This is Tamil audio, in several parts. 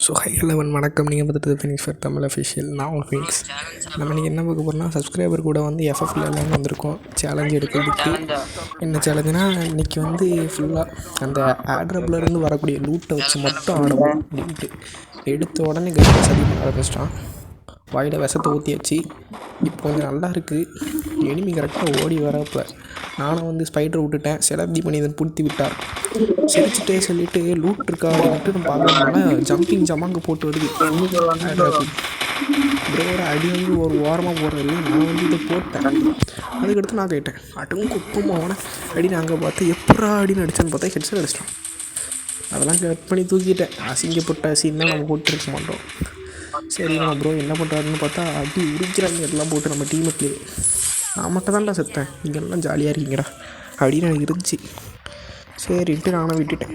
ஸோ ஹை லெவன் வணக்கம். நீங்கள் பார்த்துட்டு ஃபினிக்ஸ் ஃபார் தமிழ் அஃபிஷியல். நான் உங்கள் ஃபினிக்ஸ். நம்ம இன்றைக்கி என்ன பார்க்க போகிறோம்னா, சப்ஸ்கிரைபர் கூட வந்து எஃப்எஃப்ல எல்லாம் வந்திருக்கோம் சேலஞ்ச் எடுக்கிறதுக்கு. என்ன சேலஞ்சுனா, இன்றைக்கி வந்து ஃபுல்லாக அந்த ஆட்ரப்லேருந்து வரக்கூடிய லூட்டை வச்சு மட்டும் ஆடுவோம் அப்படின்ட்டு எடுத்த உடனே கையில் சதி பண்ண ஆரம்பிச்சிட்டான். வாயில் விஷத்தை ஊற்றியாச்சு. இப்போ கொஞ்சம் நல்லா இருக்குது. எனிமி கரெக்டாக ஓடி வரப்போ நானும் வந்து ஸ்பைடரை விட்டுட்டேன். செலப்தி மனிதன் பிடித்தி விட்டார். சிரிச்சுட்டே சொல்லிவிட்டு லூட் இருக்கா அப்படின்ட்டு நம்ம பார்க்கறதுனால ஜம்பிங் ஜமாங்க போட்டு வருது. ப்ரோட அடி வந்து ஒரு ஓரமாக போடுறது. நான் வந்து இதை போட்டேன். அதுக்கடுத்து நான் கேட்டேன், அட்டும் குப்பமாக அடி நாங்கள் பார்த்து எப்படா அப்படின்னு அடித்தான்னு பார்த்தா ஹெட்ஸெட் அடிச்சிட்டோம். அதெல்லாம் கட் பண்ணி தூக்கிட்டேன். அசிங்கப்பட்ட சீன்லாம் நம்ம போட்டுருக்க மாட்டோம். சரி நம்ம ப்ரோ என்ன பண்ணுறாருன்னு பார்த்தா அடி உரிக்கிறாங்க எல்லாம் போட்டு நம்ம டீமுக்கு. நான் மட்டும் தான்டா செத்தேன், இங்கெல்லாம் ஜாலியாக இருக்கீங்கடா அப்படின்னு எனக்கு இருந்துச்சு. சரின்ட்டு நானும் விட்டுட்டேன்.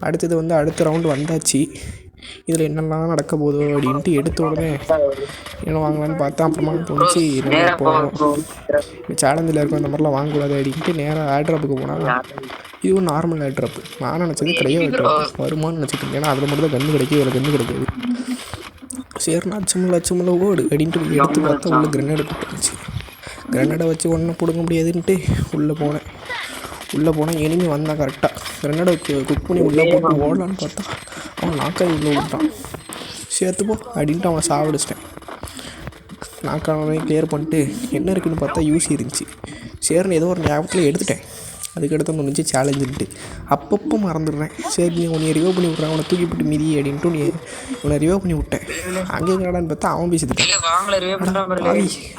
அடுத்தது வந்து அடுத்த ரவுண்டு வந்தாச்சு. இதில் என்னெல்லாம் நடக்க போதோ அப்படின்ட்டு எடுத்த உடனே என்ன வாங்கலான்னு பார்த்தா அப்புறமா தோணுச்சு நம்ம போகணும், சேலஞ்சில் இருக்கும் அந்த மாதிரிலாம் வாங்கக்கூடாது அப்படின்ட்டு நேராக ஆட்ராப்புக்கு போனால் இதுவும் நார்மல் ஆட்ராப்பு. நான் நினச்சது கிடையாது ஆட்ராப்பு வருமானு நினச்சிட்டு. ஏன்னா அதில் மட்டும் தான் கன்று கிடைக்கும், இதில் கன்று கிடைக்காது. சரி லட்சமில்ல ஓடு அப்படின்ட்டு எடுத்து பார்த்தா உள்ளே கிரனேடு போட்டுருந்துச்சு. கிரனேடை வச்சு ஒன்றும் பிடுங்க முடியாதுன்ட்டு உள்ளே போனால் எனிமி வந்தான். கரெக்டாக கிரனேடை குக் பண்ணி உள்ளே போட்டு ஓடலான்னு பார்த்தா அவன் நாக்காய் உள்ளே விட்டான். சேர்த்துப்போ அப்படின்ட்டு அவனை சாவடிச்சிட்டேன். நாக்கானவனையும் கிளியர் பண்ணிட்டு என்ன இருக்குதுன்னு பார்த்தா யூசி இருந்துச்சு. சரின்னு ஏதோ ஒரு ஞாபகத்தில் எடுத்துட்டேன். அதுக்கடுத்து ஒன்று சேலஞ்சுன்ட்டு அப்பப்போ மறந்துடுறேன். சரி நீ உன்னை ரிவோ பண்ணி விட்றேன், அவனை தூக்கி போட்டு மிதி அப்படின்ட்டு உன்னை ரிவோ பண்ணி விட்டேன். அங்கே கடான்னு பார்த்தா அவன் பேசிட்டான்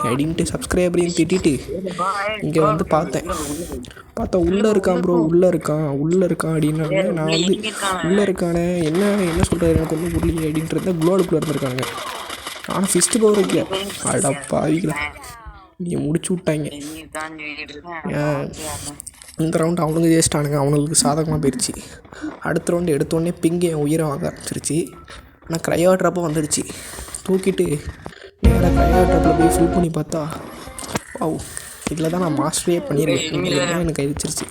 அப்படின்ட்டு சப்ஸ்கிரைபரையும் திட்டிட்டு இங்கே வந்து பார்த்தா உள்ளே இருக்கான் ப்ரோ, உள்ளே இருக்கான் அப்படின்னு நான் வந்து உள்ளே இருக்கானே என்ன சொல்கிறது எனக்கு ஒன்றும் புரியல அப்படின்றத குளோடுக்குள்ளே இருந்திருக்காங்க. ஆனால் ஃபிஸ்ட்டு பவர் வைக்கல. அடப்பா அவிக்கல, நீ முடிச்சு விட்டாங்க. இந்த ரவுண்டு அவனுங்க ஜெயிச்சிட்டானுங்க, அவனுங்களுக்கு சாதகமாக போயிடுச்சு. அடுத்த ரவுண்டு எடுத்தோடனே பிங்கு என் உயிரை வாங்க ஆரம்பிச்சிருச்சு. ஆனால் க்ரையோ ட்ராப்பும் வந்துடுச்சு. தூக்கிட்டு நேராக க்ரையோ ட்ராப்பில் போய் ஃபில் பண்ணி பார்த்தா இதில் தான் நான் மாஸ்டரே பண்ணியிருக்கேன். இங்கே எனக்கு கைச்சிருச்சு.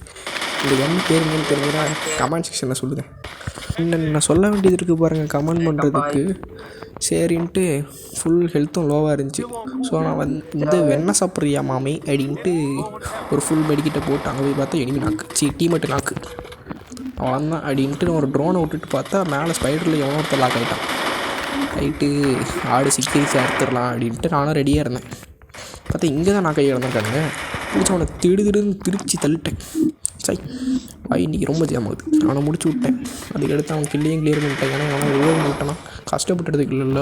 இது என்ன பேருங்கன்னு தெரிஞ்சுன்னா கமெண்ட் செக்ஷனில் சொல்லுங்கள். நான் சொல்ல வேண்டியது இருக்குது பாருங்கள் கமெண்ட் பண்ணுறதுக்கு. சரின்ட்டு ஃபுல் ஹெல்த்தும் லோவாக இருந்துச்சு. ஸோ நான் வந்து வெண்ணெய் சாப்பிட்றியா மாமி அப்படின்ட்டு ஒரு ஃபுல் மெடிக்கிட்ட போட்டு அங்கே போய் பார்த்தா எனிமி நாக்கு டீமேட்டு நாக்கு அவன் தான் அப்படின்ட்டு ஒரு ட்ரோனை விட்டுட்டு பார்த்தா மேலே ஸ்பைடரில் எவனோ ஒருத்தர் லாக் ஆகிட்டான். ரைட்டு ஆடு சிக்கிரிச்சு அறுத்துடலாம் அப்படின்ட்டு நானும் ரெடியாக இருந்தேன். பார்த்தா இங்கே தான் நான் கையை இழந்திருக்கானுங்க. பிடிச்சி அவனை திடுன்னு பிரித்து தள்ளிட்டேன். சரி இன்றைக்கி ரொம்ப ஜாம் ஆகுது. அவனை முடிச்சு விட்டேன். அதுக்கடுத்து அவன் கில்லையும் கிளியர் பண்ணிட்டேன். ஏன்னா அவனை ரிவர்வ் விட்டானா கஷ்டப்பட்டதுக்கு இல்லைல்ல.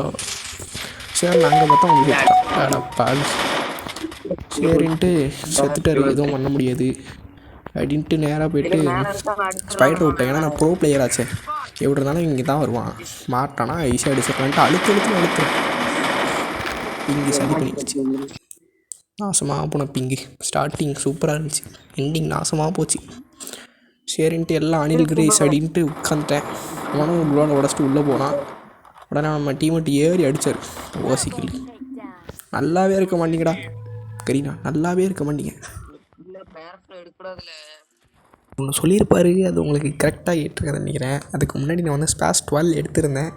சரி நாங்கள் பார்த்தா அவன் விட்டான். சரின்ட்டு செத்துட்டார், எதுவும் பண்ண முடியாது அப்படின்ட்டு நேராக போய்ட்டு ஸ்பைடர் விட்டேன். ஏன்னா நான் ப்ரோ பிளேயர் ஆச்சே, எப்படி இருந்தாலும் இங்கே தான் வருவான், மாட்டானா ஈஸியாக அடிச்சிடலான்ட்டு அழுத்தம் பிங்கு சதி பண்ணிடுச்சு. நாசமாக போன பிங்கு. ஸ்டார்டிங் சூப்பராக இருந்துச்சு, எண்டிங் நாசமாக போச்சு. சரின்ட்டு எல்லாம் அனில் கிரேஸ் அப்படின்ட்டு உட்காந்துட்டேன். அவனும் உள்ளோட உடச்சிட்டு உள்ளே போனான். உடனே நம்ம டீமேட்டு ஏறி அடித்தார். ஓசிக்கல் நல்லாவே இருக்க மாட்டீங்கடா கரீனா, நல்லாவே இருக்க மாட்டீங்க. ஒன்று சொல்லியிருப்பாரு, அது உங்களுக்கு கரெக்டாக ஏற்றுக்கிறேன் நினைக்கிறேன். அதுக்கு முன்னாடி நான் வந்து ஸ்பாஸ் 12 எடுத்திருந்தேன்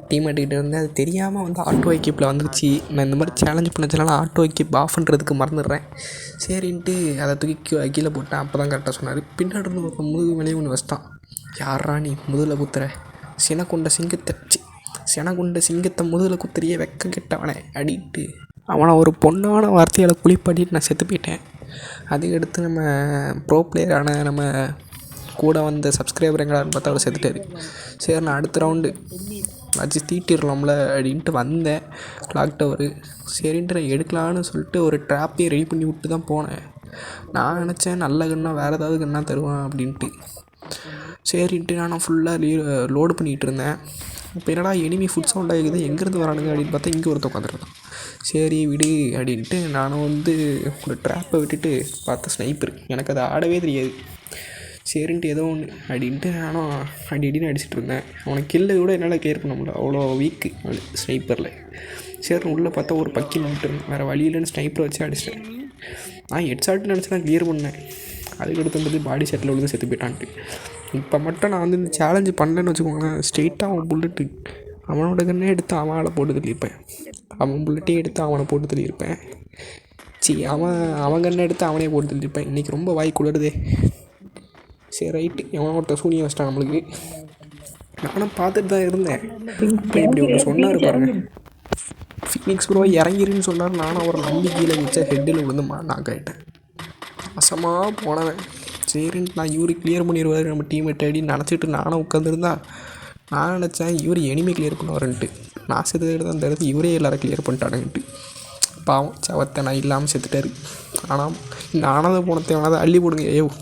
டீமேட்டுக்கிட்ட இருந்து. அது தெரியாமல் வந்து ஆட்டோ எக்கிப்பில் வந்துருச்சு. நான் இந்த மாதிரி சேலஞ்ச் பண்ணதுனால ஆட்டோ எக்கிப் ஆஃப் பண்ணுறதுக்கு மறந்துடுறேன். சரின்ட்டு அதை தூக்கி கீழே போட்டேன். அப்போ தான் கரெக்டாக சொன்னார். பின்னாடி இருந்து ஒரு முதுகு மேலேயும் ஒன்று வச்சிட்டான். யாரா நீ முதுகில் குத்துற, செனகுண்ட சிங்கத்தை முதுகில் குத்துறியே வெக்க கெட்டவனே அடிட்டு அவனை ஒரு பொண்ணான வார்த்தையால் குளிப்பாட்டிட்டு நான் செத்து போயிட்டேன். அதுக்கடுத்து நம்ம ப்ரோ பிளேயரான நம்ம கூட வந்த சப்ஸ்கிரைபர் எங்களான்னு பார்த்தா அவர் செத்துட்டார். சரி நான் அடுத்த ரவுண்டு வச்சு தீட்டிடலாம்ல அப்படின்ட்டு வந்தேன் கிளாக் டவரு. சரின்ட்டு நான் எடுக்கலான்னு சொல்லிட்டு ஒரு ட்ராப்பையும் ரெடி பண்ணி விட்டு தான் போனேன். நான் நினச்சேன் நல்ல கண்ணா வேறு ஏதாவது கண்ணா தருவான் அப்படின்ட்டு. சரின்ட்டு நான் ஃபுல்லாக லோடு பண்ணிகிட்டு இருந்தேன். இப்போ என்னடா எனிமி ஃபுட் சவுண்ட் ஆகிக்குது, எங்கேருந்து வரானுங்க அப்படின்னு பார்த்தா இங்கே ஒருத்த உட்காந்துருக்கான். சரி விடு அப்படின்ட்டு நானும் வந்து ஒரு ட்ராப்பை விட்டுட்டு பார்த்த ஸ்னைப்பர். எனக்கு அதை ஆடவே தெரியாது. சரின்ட்டு ஏதோ ஒன்று அப்படின்ட்டு நானும் அடின்னு அடிச்சுட்டு இருந்தேன். அவனை கில்லை கூட என்னால் கிளியர் பண்ண முடியல, அவ்வளோ வீக்கு ஸ்னைப்பரில். சரி உள்ளே பார்த்தா ஒரு பக்கி நின்றுருந்தேன். வேறு வழி இல்லைன்னு ஸ்னைப்பரை வச்சு அடிச்சிட்டேன். நான் ஹெட்ஷாட்னு நினச்சி நான் கிளியர் பண்ணேன். அதுக்கடுத்து வந்து பாடி செட்டில் விழுந்து செத்து போயிட்டான்ட்டு. இப்போ மட்டும் நான் வந்து இந்த சேலஞ்சு பண்ணலன்னு வச்சுக்கோங்களேன், ஸ்ட்ரெயிட்டாக அவன் புல்லட்டு அவனோட கண்ணை எடுத்து அவனை போட்டு தள்ளியிருப்பேன். அவன் புல்லட்டையும் எடுத்து அவனை போட்டு தள்ளியிருப்பேன். அவன் கண்ணை எடுத்து அவனே போட்டு தள்ளியிருப்பேன். இன்றைக்கி ரொம்ப வாய் குளிருதே. சரி ரைட்டு, எவனோ ஒருத்தர் சூனியம் வச்சிட்டான் நம்மளுக்கு. நானும் பார்த்துட்டு தான் இருந்தேன். இப்போ இப்படி ஒன்று சொன்னார் பாருங்க, ஃபீனிக்ஸ் ப்ரோ இறங்கிருன்னு சொன்னார். நானும் அவரை நம்பிக்கையில் வச்சா ஹெட்டில் விழுந்து நாக் ஆகிட்டேன். வசமாக போனவன். சரின்ட்டு நான் இவரு கிளியர் பண்ணிடுவார் நம்ம டீம்மேட் அப்படின்னு நினச்சிட்டு நானும் உட்காந்துருந்தா, நான் நினச்சேன் இவர் எனிமே கிளியர் பண்ணுவாருன்ட்டு. நான் செத்துக்கிட்டு தான் தெரிஞ்சு இவரே எல்லோரும் கிளியர் பண்ணிட்டானுன்ட்டு. பாவம் சவத்தை நான் இல்லாமல் செத்துட்டாரு. ஆனால் இந்த ஆனந்த போனத்தை அவனதை அள்ளி போடுங்க ஏவ்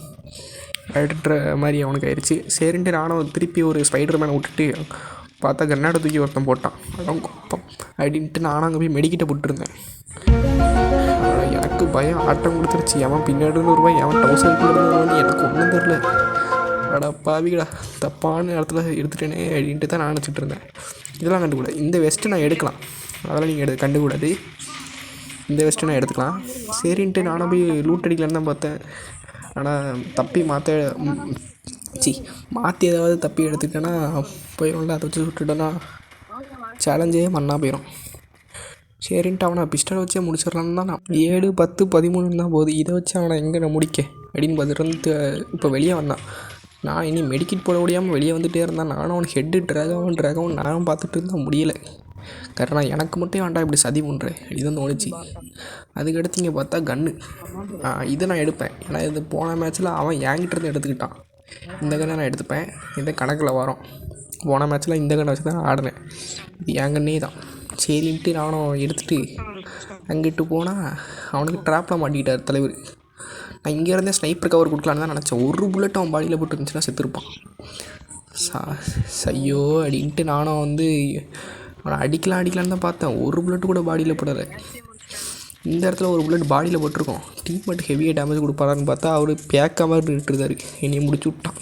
அப்படின்ற மாதிரி அவனுக்கு ஆயிடுச்சு. சரின்ட்டு நானும் திருப்பி ஒரு ஸ்பைடர் மேனை விட்டுட்டு பார்த்தா கண்ணாட தூக்கி ஒருத்தன் போட்டான். அதான் குப்பம் அப்படின்ட்டு நானும் அங்கே போய் மெடிக்கிட்ட போட்டுருந்தேன். எனக்கு பயம் ஆட்டம் கொடுத்துருச்சு. எவன் பின்னாடி இருந்து வருவான், எவன் டவுசர் வருவான்னு எனக்கு ஒன்றும் தெரில. அடா பாவிகளா, தப்பான இடத்துல எடுத்துட்டேனே அப்படின்ட்டு தான் நான் நினச்சிட்டு இருந்தேன். இதெல்லாம் கண்டுக்கூடாது. இந்த வெஸ்ட்டு நான் எடுக்கலாம், அதெல்லாம் நீங்கள் கண்டுக்கூடாது. இந்த வெஸ்ட்டு நான் எடுத்துக்கலாம். சரின்ட்டு நானும் போய் லூட் அடிக்கலான்னு தான் பார்த்தேன். ஆனால் தப்பி மாற்றி ஏதாவது தப்பி எடுத்துக்கிட்டேன்னா போயிடும்ல. அதை வச்சு சுட்டுட்டேன்னா சேலஞ்சே மண்ணாக போயிடும். சரின்ட்டு அவனை பிஸ்டலை வச்சே முடிச்சிடலான்னு தான் நான் 7, 10, 13 தான் போகுது. இதை வச்சு அவனை எங்கே நான் முடிக்க அப்படின்னு பார்த்துட்டு இப்போ வெளியே வந்தான். நான் இனி மெடிக்கிட் போட முடியாமல் வெளியே வந்துகிட்டே இருந்தான். நானும் அவனுக்கு ஹெட்டு ட்ராகவும் நானும் பார்த்துட்டு இருந்தால் முடியலை. கரெக்டாக எனக்கு மட்டும் வேண்டாம் இப்படி சதி பண்ணுறேன் இதுதான் தோணுச்சு. அதுக்கடுத்து இங்கே பார்த்தா கன்று. இதை நான் எடுப்பேன். ஏன்னா இது போன மேட்ச்சில் அவன் என்கிட்டருந்து எடுத்துக்கிட்டான். இந்த கண்ணை நான் எடுத்துப்பேன். இந்த கணக்கில் வரும். போன மேட்ச்சில் இந்த கண்ணை வச்சு தான் நான் ஆடினேன். இது என் கண்ணே தான். சரின்ட்டு நானும் எடுத்துகிட்டு அங்கிட்டு போனால் அவனுக்கு ட்ராப்பில் மாட்டிக்கிட்டார் தலைவர். நான் இங்கே இருந்தே ஸ்னைப்பர் கவர் கொடுக்கலான்னு தான் நினச்சேன். ஒரு புல்லட் அவன் பாடியில் போட்டு இருந்துச்சுன்னா செத்துருப்பான். ஐயோ அப்படின்ட்டு நானும் அவனை அடிக்கலான்னு தான் பார்த்தேன். ஒரு புல்லட்டு கூட பாடியில் போடலை. இந்த இடத்துல ஒரு புல்லட் பாடியில் போட்டிருக்கோம். டீம் மட்டும் ஹெவியாக டேமேஜ் கொடுப்பாரான்னு பார்த்தா அவர் பேக்காமல் நின்றுட்டுருந்தாரு. என்னையை முடிச்சு விட்டான்.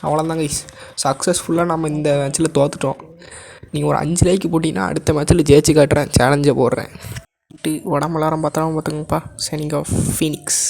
அவ்வளோதாங்க சக்ஸஸ்ஃபுல்லாக நம்ம இந்த மேட்ச்சில் தோற்றுட்டோம். நீங்கள் ஒரு 5 லைக் போட்டிங்கன்னா அடுத்த மேட்ச்சில் ஜெயிச்சு காட்டுறேன், சேலஞ்சை போடுறேன். உடம்பெல்லாரம் பார்த்தாலும் பார்த்துங்கப்பா. Signing off Phoenix.